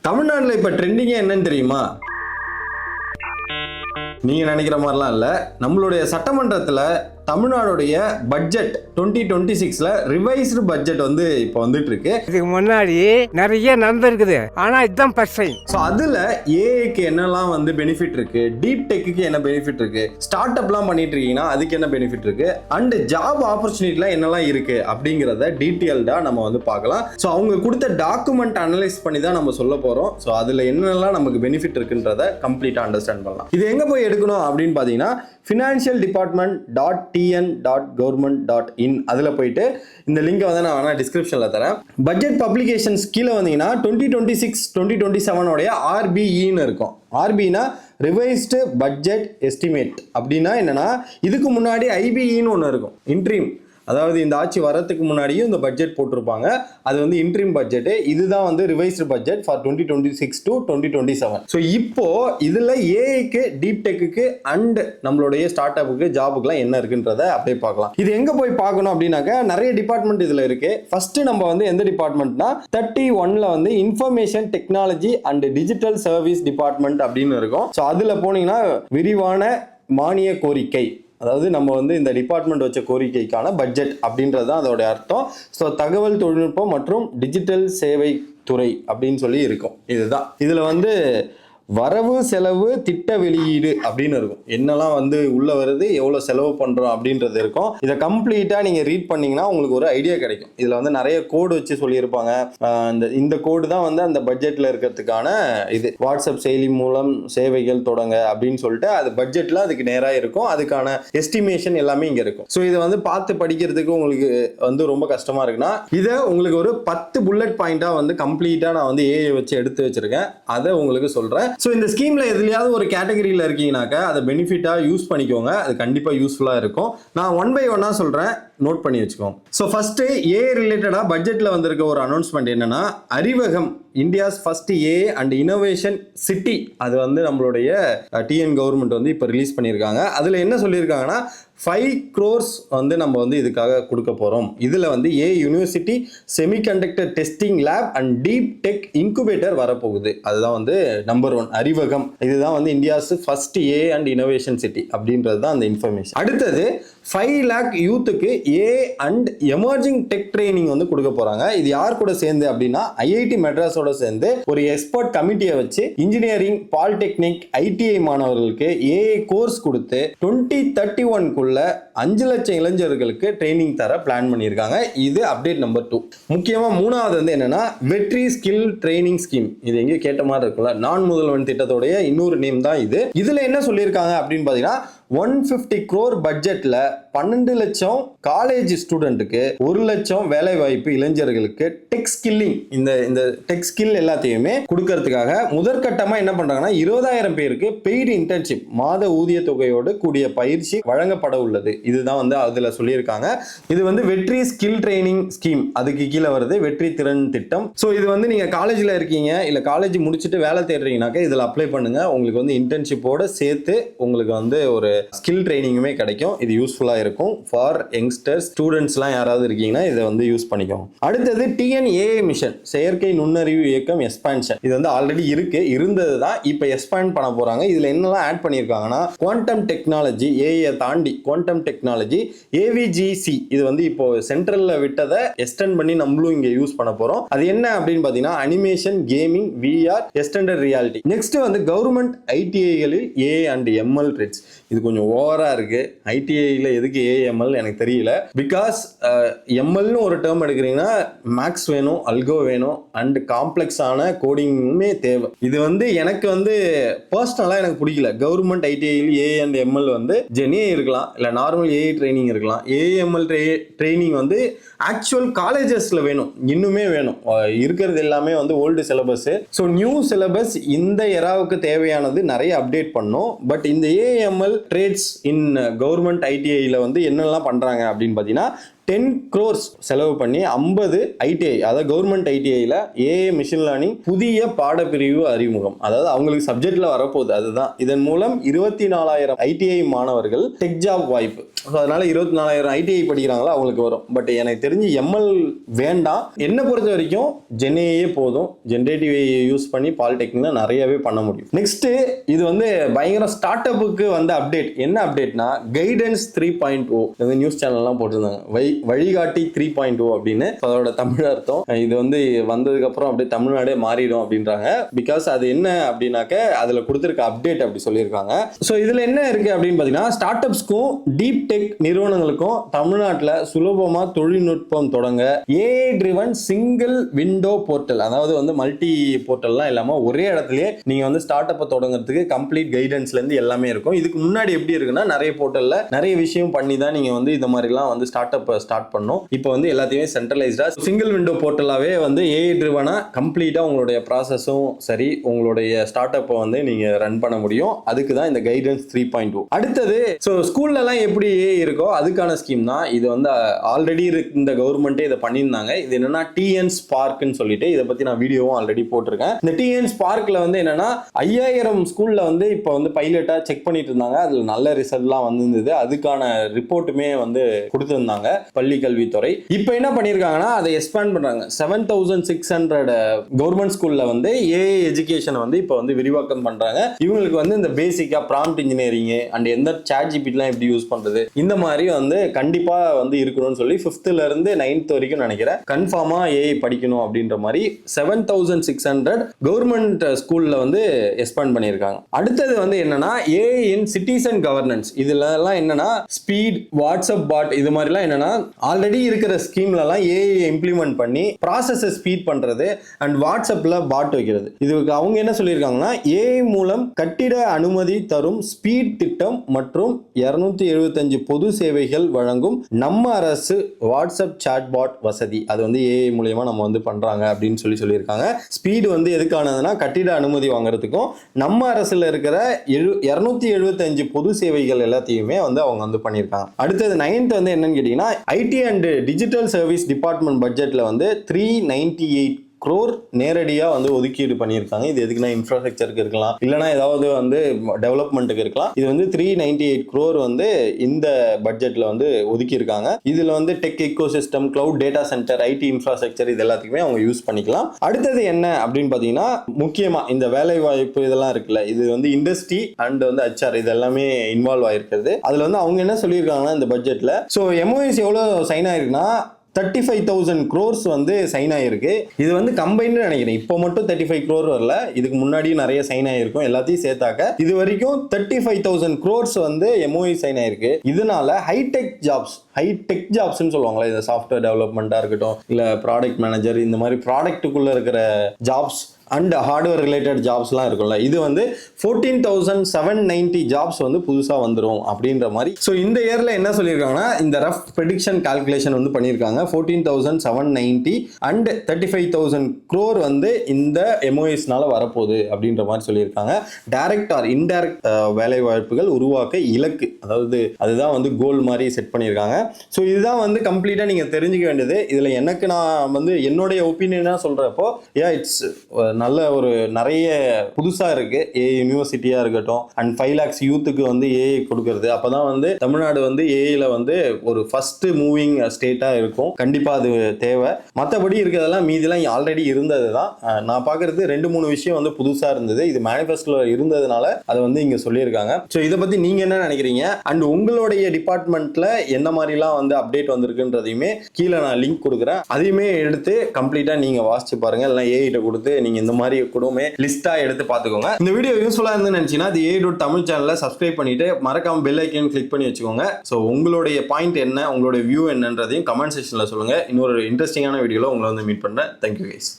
தமிழ்நாட்டில் இப்போ ட்ரெண்டிங்கே என்னன்னு தெரியுமா? நீங்க நினைக்கிற மாதிரிலாம் இல்ல. நம்மளுடைய சட்டமன்றத்தில் தமிழ்நாடுடைய பட்ஜெட் 2026ல ரிவைஸ்டு பட்ஜெட் வந்து இப்போ வந்துட்டு இருக்கு. இதுக்கு முன்னாடி நிறைய நடந்திருக்குது, ஆனா இதுதான் ஃபர்ஸ்ட் டைம். ஸோ அதுல ஏஐக்கு என்னெல்லாம் வந்து பெனிஃபிட் இருக்கு, டீப் டெக்கு என்ன பெனிஃபிட் இருக்கு, ஸ்டார்ட் அப்லாம் பண்ணிட்டு இருக்கீங்கன்னா அதுக்கு என்ன பெனிஃபிட் இருக்கு, அண்ட் ஜாப் ஆப்பர்ச்சுனிட்டிலாம் என்னெல்லாம் இருக்கு அப்படிங்கிறத டீட்டெயில்டா நம்ம வந்து பார்க்கலாம். ஸோ அவங்க கொடுத்த டாக்குமெண்ட் அனலைஸ் பண்ணி தான் நம்ம சொல்ல போறோம். ஸோ அதுல என்னெல்லாம் நமக்கு பெனிஃபிட் இருக்குன்றத கம்ப்ளீட்டா அண்டர்ஸ்டாண்ட் பண்ணலாம். இது எங்க போய் எடுக்கணும் அப்படின்னு பாத்தீங்கன்னா financialdepartment.tn.government.in அதில் போயிட்டு இந்த லிங்கை வந்து நான் வேணா டிஸ்கிரிப்ஷனில் தரேன். பட்ஜெட் பப்ளிகேஷன்ஸ் கீழே வந்தீங்கன்னா 2026-2027 உடைய ஆர்பிஇன்னு இருக்கும். ஆர்பினா ரிவைஸ்டு பட்ஜெட் எஸ்டிமேட். அப்படின்னா என்னன்னா, இதுக்கு முன்னாடி ஐபிஇன்னு ஒன்று இருக்கும், இன்ட்ரீம். அதாவது இந்த ஆட்சி வரதுக்கு முன்னாடியும் இந்த பட்ஜெட் போட்டிருப்பாங்க, அது வந்து இன்ட்ரீம் பட்ஜெட். இதுதான் வந்து ரிவைஸ்டு பட்ஜெட் ஃபார் 2026-2027. ஸோ இப்போ இதுல ஏஐக்கு, டீப் டெக்கு அண்ட் நம்மளுடைய ஸ்டார்ட் அப்புக்கு, ஜாபுக்குலாம் என்ன இருக்குன்றத அப்படியே பார்க்கலாம். இது எங்க போய் பார்க்கணும் அப்படின்னாக்க, நிறைய டிபார்ட்மெண்ட் இதுல இருக்கு. ஃபர்ஸ்ட் நம்ம வந்து எந்த டிபார்ட்மெண்ட்னா 31ல வந்து information technology and digital service department அப்படின்னு இருக்கும். ஸோ அதுல போனீங்கன்னா விரிவான மானிய கோரிக்கை, அதாவது நம்ம வந்து இந்த டிபார்ட்மெண்ட் வச்ச கோரிக்கைக்கான பட்ஜெட் அப்படின்றது தான் அதோட அர்த்தம். ஸோ தகவல் தொழில்நுட்பம் மற்றும் டிஜிட்டல் சேவை துறை அப்படின்னு சொல்லி இருக்கும். இதுதான் இதுல வந்து வரவு செலவு திட்ட வெளியீடு அப்படின்னு இருக்கும். என்னெல்லாம் வந்து உள்ள வருது, எவ்வளவு செலவு பண்றோம் அப்படின்றது இருக்கும். இதை கம்ப்ளீட்டா நீங்க ரீட் பண்ணீங்கன்னா உங்களுக்கு ஒரு ஐடியா கிடைக்கும். இதுல வந்து நிறைய கோடு வச்சு சொல்லியிருப்பாங்க. இந்த கோடு தான் வந்து அந்த பட்ஜெட்ல இருக்கிறதுக்கான இது. வாட்ஸ்அப் செயலி மூலம் சேவைகள் தொடங்க அப்படின்னு சொல்லிட்டு அது பட்ஜெட்ல அதுக்கு நேரா இருக்கும். அதுக்கான எஸ்டிமேஷன் எல்லாமே இங்க இருக்கும். ஸோ இதை வந்து பார்த்து படிக்கிறதுக்கு உங்களுக்கு வந்து ரொம்ப கஷ்டமா இருக்குன்னா, இதை உங்களுக்கு ஒரு 10 புல்லட் பாயிண்டா வந்து கம்ப்ளீட்டா நான் வந்து ஏஐ வச்சு எடுத்து வச்சிருக்கேன். அதை உங்களுக்கு சொல்றேன். ஸோ இந்த ஸ்கீம்ல எதுலையாவது ஒரு கேட்டகரியில் இருக்கீங்கன்னாக்கா அதை பெனிஃபிட்டா யூஸ் பண்ணிக்கோங்க. அது கண்டிப்பா யூஸ்ஃபுல்லா இருக்கும். நான் 1 by 1 சொல்றேன், நோட் பண்ணி வச்சுக்கோங்க. ஸோ ஃபர்ஸ்ட் ஏ ரிலேட்டடா பட்ஜெட்ல வந்திருக்க ஒரு அனௌன்ஸ்மெண்ட் என்னன்னா, Arivagam India's first AI and innovation city, அது வந்து நம்மளுடைய டிஎன் கவர்மெண்ட் வந்து இப்போ ரிலீஸ் பண்ணியிருக்காங்க. அதில் என்ன சொல்லியிருக்காங்கன்னா 5 crores வந்து நம்ம வந்து இதுக்காக கொடுக்க போகிறோம். இதில் வந்து AI university semiconductor testing lab and deep tech incubator வரப்போகுது. அதுதான் வந்து நம்பர் 1 அறிவகம். இதுதான் வந்து India's first AI and innovation city அப்படின்றது தான் அந்த இன்ஃபர்மேஷன். அடுத்தது 5 lakh யூத்துக்கு AI and emerging tech training வந்து கொடுக்க போறாங்க. இது யார் கூட சேர்ந்து அப்படின்னா, ஐஐடி மெட்ராஸோட சேர்ந்து ஒரு எக்ஸ்பர்ட் கமிட்டியை வச்சு இன்ஜினியரிங், பாலிடெக்னிக், ஐடிஐ மாணவர்களுக்கு ஏஐ கோர்ஸ் கொடுத்து 2031 5 லட்சம் இளைஞர்களுக்கு ட்ரைனிங் தர பிளான் பண்ணியிருக்காங்க. இது அப்டேட் நம்பர் 2. முக்கியமா 3வது வந்து என்னன்னா, வெற்றி ஸ்கில் ட்ரைனிங் ஸ்கீம். இது எங்கேயும் கேட்ட மாதிரி இருக்குல்ல, நான் முதல்வன் திட்டத்தோடைய இன்னொரு நேம் தான் இது. இதுல என்ன சொல்லியிருக்காங்க அப்படின்னு பாத்தீங்கன்னா, 150 crore பட்ஜெட்ல 12 லட்சம் காலேஜ் ஸ்டூடெண்ட்டுக்கு, 1 லட்சம் வேலை வாய்ப்பு இளைஞர்களுக்கு டெக் ஸ்கில்லிங், இந்த டெக் ஸ்கில் எல்லாத்தையுமே கொடுக்கறதுக்காக முதற்கட்டமா என்ன பண்றாங்கன்னா 20,000 பேருக்கு பெய்டு இன்டர்ன்ஷிப், மாத ஊதிய தொகையோடு கூடிய பயிற்சி வழங்கப்பட உள்ளது. இதுதான் வந்து அதுல சொல்லியிருக்காங்க. இது வந்து வெற்றி ஸ்கில் ட்ரைனிங் ஸ்கீம், அதுக்கு கீழே வருது வெற்றி திறன் திட்டம். ஸோ இது வந்து நீங்க காலேஜ்ல இருக்கீங்க, இல்ல காலேஜ் முடிச்சுட்டு வேலை தேடுறீங்கன்னாக்க இதுல அப்ளை பண்ணுங்க. உங்களுக்கு வந்து இன்டர்ன்ஷிப்போட சேர்த்து உங்களுக்கு வந்து ஒரு ஸ்கில் ட்ரைனிங்குமே கிடைக்கும். இது யூஸ்ஃபுல்லா இருக்கும் ஃபார் யங்ஸ்டர்ஸ், ஸ்டூடெண்ட்ஸ்லாம் யாராவது இருக்கீங்கன்னா இதை வந்து யூஸ் பண்ணிக்கோங்க. அடுத்தது டிஎன்ஏஐ மிஷன், செயற்கை நுண்ணறிவு இயக்கம் எக்ஸ்பான்ஷன். இது வந்து ஆல்ரெடி இருந்தது தான், இப்போ எக்ஸ்பாண்ட் பண்ண போறாங்க. இதுல என்னெல்லாம் ஆட் பண்ணியிருக்காங்கன்னா, குவாண்டம் டெக்னாலஜி, ஏஐ தாண்டி குவாண்டம் டெக்னாலஜி, ஏவிஜிசி, இது வந்து இப்போ சென்ட்ரல்ல விட்டதை எக்ஸ்டெண்ட் பண்ணி நம்மளும் இங்க யூஸ் பண்ண போறோம். அது என்ன அப்படின்னு பாத்தீங்கன்னா, animation, gaming, VR, extended reality. Next வந்து கவர்மெண்ட் ஐடிஐகளில் ஏஐ அண்ட் எம்எல் ட்ரெட்ஸ். இது கொஞ்சம் ஓவரா இருக்கு. ஐடிஐல எதுக்கு ஏஎம்எல் எனக்கு தெரியல. பிகாஸ் எம்எல்னு ஒரு டேர்ம் எடுக்கிறீங்கன்னா மேக்ஸ் வேணும், அல்கோ வேணும், அண்ட் காம்ப்ளெக்ஸான கோடிங்குமே தேவை. இது வந்து எனக்கு வந்து பர்சனலா எனக்கு பிடிக்கல. கவர்மெண்ட் ஐடிஐயில் ஏ அண்ட் எம்எல் வந்து ஜெனியே இருக்கலாம், இல்ல நார்மல் ஏஐ ட்ரைனிங் இருக்கலாம். ஏஎம்எல் ட்ரைனிங் வந்து ஆக்சுவல் காலேஜஸ்ல வேணும், இன்னுமே வேணும். இருக்கிறது எல்லாமே வந்து old syllabus. So new syllabus இந்த எராவுக்கு தேவையானது நிறைய அப்டேட் பண்ணும். பட் இந்த ஏஎம்எல் ட்ரேட்ஸ் இன் கவர்மெண்ட் ஐடிஐல வந்து என்னெல்லாம் பண்றாங்க அப்படின்னு பார்த்தீங்கன்னா, 10 crores செலவு பண்ணி 50 ஐடிஐ, அதாவது கவர்மெண்ட் ஐடிஐல ஏஐ மிஷின் லேர்னிங் புதிய பாடப்பிரிவு அறிமுகம். அதாவது அவங்களுக்கு சப்ஜெக்ட்ல வரப்போகுது. அதுதான் இதன் மூலம் 24,000 ஐடிஐ மாணவர்கள் டெக் ஜாப் வாய்ப்பு. அதனால 24,000 ஐடிஐ படிக்கிறாங்களா அவங்களுக்கு வரும். பட் எனக்கு தெரிஞ்சு எம்எல் வேண்டாம். என்ன பொறுத்த வரைக்கும் ஜென்ஏஏ போதும். ஜென்ரேட்டிவ் ஏஐ யூஸ் பண்ணி பாலிடெக்னிக்ல நிறையவே பண்ண முடியும். நெக்ஸ்ட் இது வந்து பயங்கர ஸ்டார்ட் அப்புக்கு வந்த அப்டேட். என்ன அப்டேட்னா கைடன்ஸ் 3.0. இந்த நியூஸ் சேனல்லாம் போட்டிருந்தாங்க வழிகாட்டி 3.0 அப்படின்னு. அதோட தமிழ் அர்த்தம் இது வந்து வந்ததுக்கு அப்புறம் அப்படியே தமிழ்நாடே மாறிடும் அப்படின்றாங்க. பிகாஸ் அது என்ன அப்படின்னாக்க அதுல கொடுத்திருக்க அப்டேட் அப்படி சொல்லியிருக்காங்க. ஸோ இதுல என்ன இருக்கு அப்படின்னு பாத்தீங்கன்னா ஸ்டார்ட் அப்ஸ்க்கும் டீப் டெக் நிறுவனங்களுக்கும் தமிழ்நாட்டில் சுலபமா தொழில்நுட்பம் தொடங்க AI driven single window portal, அதாவது வந்து மல்டி போர்ட்டல்லாம் இல்லாம ஒரே இடத்துலயே நீங்க வந்து ஸ்டார்ட் அப்பை தொடங்குறதுக்கு கம்ப்ளீட் கைடன்ஸ்ல இருந்து எல்லாமே இருக்கும். இதுக்கு முன்னாடி எப்படி இருக்குன்னா நிறைய போர்ட்டல்ல நிறைய விஷயம் பண்ணி தான் நீங்க வந்து இந்த மாதிரிலாம் வந்து ஸ்டார்ட் அப் ஸ்டார்ட் பண்ணும். இப்போ வந்து எல்லாத்தையுமே சென்ட்ரலைஸ்டா சிங்கிள் விண்டோ போர்ட்டலாவே வந்து ஏஐ ட்ரிவனா கம்ப்ளீட்டா உங்களுடைய ப்ராசஸும் சரி உங்களுடைய ஸ்டார்ட் அப்பை வந்து நீங்க ரன் பண்ண முடியும். அதுக்கு தான் இந்த கைடன்ஸ் 3.0. அடுத்தது ஸோ ஸ்கூல்ல எல்லாம் எப்படி இருக்கோ அதுக்கான ஸ்கீம் தான் இது. வந்து ஆல்ரெடி இந்த கவர்மெண்ட்டே இதை பண்ணியிருந்தாங்க. இது என்னன்னா டிஎன் ஸ்பார்க்னு சொல்லிட்டு இதை பத்தி நான் வீடியோவும் ஆல்ரெடி போட்டிருக்கேன். இந்த டிஎன் ஸ்பார்க்ல வந்து என்னன்னா 5,000 ஸ்கூல்ல வந்து இப்போ வந்து பைலட்டா செக் பண்ணிட்டு இருந்தாங்க. அதுல நல்ல ரிசல்ட்லாம் வந்திருந்தது. அதுக்கான ரிப்போர்ட்டுமே வந்து கொடுத்திருந்தாங்க பள்ளி கல்வித்துறை. இப்போ என்ன பண்ணியிருக்காங்கன்னா அதை எக்ஸ்பேண்ட் பண்றாங்க. 7,600 கவர்மெண்ட் ஸ்கூல்ல வந்து ஏஐ எஜுகேஷன் வந்து இப்போ வந்து விரிவாக்கம் பண்றாங்க. இவங்களுக்கு வந்து இந்த பேசிக்கா ப்ராம்ப்ட் இன்ஜினியரிங் அண்ட் எந்த சாட் ஜிபிடிலாம் எப்படி யூஸ் பண்றது இந்த மாதிரி வந்து கண்டிப்பா வந்து இருக்கணும்னு சொல்லி 5th இருந்து 9th வரைக்கும் நினைக்கிறேன் கன்ஃபார்மா ஏஐ படிக்கணும் அப்படின்ற மாதிரி 7,600 கவர்மெண்ட் ஸ்கூல்ல வந்து எக்ஸ்பேண்ட் பண்ணியிருக்காங்க. அடுத்தது வந்து என்னன்னா ஏஐ இன் சிட்டிசன் கவர்னன்ஸ். இதுல எல்லாம் என்னன்னா ஸ்பீட், வாட்ஸ்அப் பாட் இது மாதிரிலாம் என்னன்னா ஆல்ரெடி இருக்கிற ஸ்கீம்ல எல்லாம் ஏஐ இம்ப்ளிமெண்ட் பண்ணி ப்ராசஸை ஸ்பீட் பண்றது அண்ட் வாட்ஸ்அப்ல பாட் வைக்கிறது. இதுக்கு அவங்க என்ன சொல்லியிருக்காங்கன்னா ஏஐ மூலம் கட்டிட அனுமதி தரும் ஸ்பீட் திட்டம் மற்றும் 275 பொது சேவைகள் வழங்கும் நம்ம அரசு வாட்ஸ்அப் சாட்பாட் வசதி. அது வந்து ஏஐ மூலமா நம்ம வந்து பண்றாங்க அப்படின்னு சொல்லியிருக்காங்க. ஸ்பீடு வந்து எதுக்கானதுன்னா கட்டிட அனுமதி வாங்குறதுக்கும் நம்ம அரசுல இருக்கிற 275 பொது சேவைகள் எல்லாத்தையுமே வந்து அவங்க வந்து பண்ணியிருக்காங்க. அடுத்தது 9th வந்து என்னன்னு கேட்டீங்கன்னா IT and digital service department பட்ஜெட்ல வந்து 398 crore நேரடியா வந்து ஒதுக்கீடு பண்ணியிருக்காங்க. இது எதுக்குன்னா இன்ஃப்ராஸ்ட்ரக்சருக்கு இருக்கலாம், இல்லைனா ஏதாவது வந்து டெவலப்மெண்ட்டுக்கு இருக்கலாம். இது வந்து 398 crore வந்து இந்த பட்ஜெட்ல வந்து ஒதுக்கி இருக்காங்க. இதுல வந்து tech echo system, cloud data centre, ID infrastructure இது எல்லாத்துக்குமே அவங்க யூஸ் பண்ணிக்கலாம். அடுத்தது என்ன அப்படின்னு பாத்தீங்கன்னா முக்கியமா இந்த வேலை வாய்ப்பு இதெல்லாம் இருக்குல்ல, இது வந்து இண்டஸ்ட்ரி அண்ட் வந்து HR இது எல்லாமே இன்வால்வ் ஆயிருக்கிறது. அதுல வந்து அவங்க என்ன சொல்லியிருக்காங்கன்னா இந்த பட்ஜெட்ல ஸோ எம்ஓஎஸ் எவ்வளவு சைன் ஆயிருக்குன்னா 35,000 crores வந்து சைன் ஆயிருக்கு. இது வந்து கம்பைன்னு நினைக்கிறேன். இப்போ மட்டும் 35 crore வரல, இதுக்கு முன்னாடி நிறைய சைன் ஆயிருக்கும். எல்லாத்தையும் சேர்த்தாக்க இது வரைக்கும் 35,000 crores வந்து எம்ஓஇ சைன் ஆயிருக்கு. இதனால ஹைடெக் ஜாப்ஸ்ன்னு சொல்லுவாங்களா, இந்த சாஃப்ட்வேர் டெவலப்மெண்ட்டாக இருக்கட்டும், இல்லை ப்ராடக்ட் மேனேஜர் இந்த மாதிரி ப்ராடக்ட்டுக்குள்ள இருக்கிற ஜாப்ஸ் அண்ட் ஹார்ட்வேர் ரிலேட்டட் ஜாப்ஸ்லாம் இருக்கும்ல, இது வந்து 14,790 ஜாப்ஸ் வந்து புதுசாக வந்துடும் அப்படின்ற மாதிரி. ஸோ இந்த இயரில் என்ன சொல்லியிருக்காங்கன்னா இந்த ரஃப் ப்ரெடிக்ஷன் கால்குலேஷன் வந்து பண்ணியிருக்காங்க. 14,790 அண்ட் 35,000 crore வந்து இந்த எம்ஓஎஸ்னால வரப்போகுது அப்படின்ற மாதிரி சொல்லியிருக்காங்க. டைரக்ட் ஆர் இன்டைரக்ட் வேலை வாய்ப்புகள் உருவாக்க இலக்கு, அதாவது அதுதான் வந்து கோல் மாதிரி செட் பண்ணியிருக்காங்க. ஸோ இதுதான் வந்து கம்ப்ளீட்டாக நீங்கள் தெரிஞ்சுக்க வேண்டியது. இதில் எனக்கு நான் வந்து என்னுடைய ஒப்பீனியனாக சொல்கிறப்போ இட்ஸ் நல்ல ஒரு நிறைய புதுசாக இருக்கு. ஏஐ யூனிவர்சிட்டியாக இருக்கட்டும் அண்ட் 5 lakhs யூத்துக்கு வந்து ஏஐ கொடுக்கறது. அப்போதான் வந்து தமிழ்நாடு வந்து ஏஐல வந்து ஒரு ஃபர்ஸ்ட் மூவிங் ஸ்டேட்டாக இருக்கும். கண்டிப்பாக அது தேவை. மற்றபடி இருக்கிறதெல்லாம் மீதிலாம் ஆல்ரெடி இருந்தது தான். நான் பார்க்கறது 2-3 விஷயம் வந்து புதுசாக இருந்தது. இது மேனிஃபெஸ்டோல இருந்ததுனால அதை வந்து இங்கே சொல்லியிருக்காங்க. ஸோ இதை பற்றி நீங்கள் என்ன நினைக்கிறீங்க அண்ட் உங்களுடைய டிபார்ட்மெண்ட்ல என்ன மாதிரிலாம் வந்து அப்டேட் வந்திருக்குன்றதையுமே கீழே நான் லிங்க் கொடுக்குறேன். அதையுமே எடுத்து கம்ப்ளீட்டாக நீங்கள் வாசிச்சு பாருங்க. இல்லை ஏஐட்ட கொடுத்து நீங்கள் இந்த மாதிரி கூடமே லிஸ்டா எடுத்து பார்த்துக்கோங்க. இந்த வீடியோ யூஸ்ஃபுல்லா இருந்து நினைச்சீங்கன்னா தி AI.Tamil சேனலை சப்ஸ்கிரைப் பண்ணிட்டு மறக்காம பெல் ஐக்கன் கிளிக் பண்ணி வச்சுக்கோங்க. ஸோ உங்களுடைய பாயிண்ட் என்ன, உங்களுடைய வியூ என்னன்றதையும் கமெண்ட் செக்ஷன்ல சொல்லுங்க. இன்னொரு இன்ட்ரெஸ்டிங்கான வீடியோல உங்களை வந்து மீட் பண்றேன். Thank you guys.